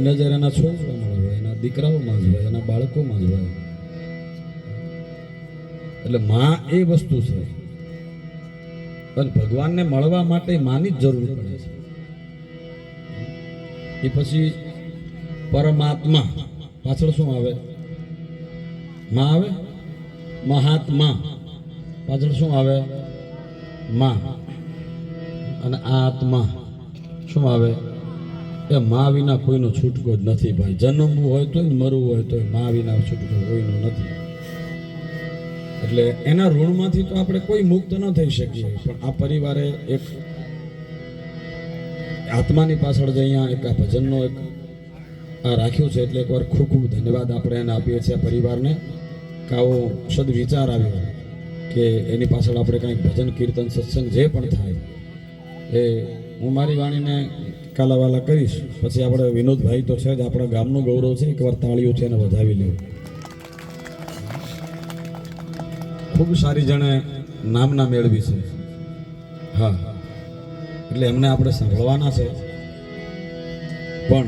બધાની નજર એના છોકરામાં હોય, એના દીકરાઓમાં જ હોય, એના બાળકોમાં જ હોય. એટલે માં એ વસ્તુ છે. પણ ભગવાનને મળવા માટે માની જ જરૂર પડે છે. એ પછી પરમાત્મા પાછળ શું આવે? માં આવે. મહાત્મા પાછળ શું આવે? માં. અને આ આત્મા શું આવે? એ માં વિના કોઈનો છૂટકો જ નથી ભાઈ. જન્મવું હોય તો મરવું હોય તો માં વિના છૂટકો કોઈનો નથી. એટલે એના ઋણમાંથી તો આપણે કોઈ મુક્ત ન થઈ શકીએ. પણ આ પરિવારે એક આત્માની પાછળ જે અહીંયા એક આ ભજનનો એક આ રાખ્યું છે, એટલે એકવાર ખૂબ ખૂબ ધન્યવાદ આપણે એને આપીએ છીએ આ પરિવારને કે આવો સદવિચાર આવ્યો કે એની પાછળ આપણે કંઈક ભજન કીર્તન સત્સંગ જે પણ થાય એ હું મારી વાણીને કાલાવાલા કરીશ. પછી આપણે વિનોદભાઈ તો છે જ, આપણા ગામનું ગૌરવ છે, એકવાર તાળીઓ છે એને વધાવી લેવું. ખૂબ સારી જણે નામના મેળવી છે. હા, એટલે એમને આપણે સાંભળવાના છે. પણ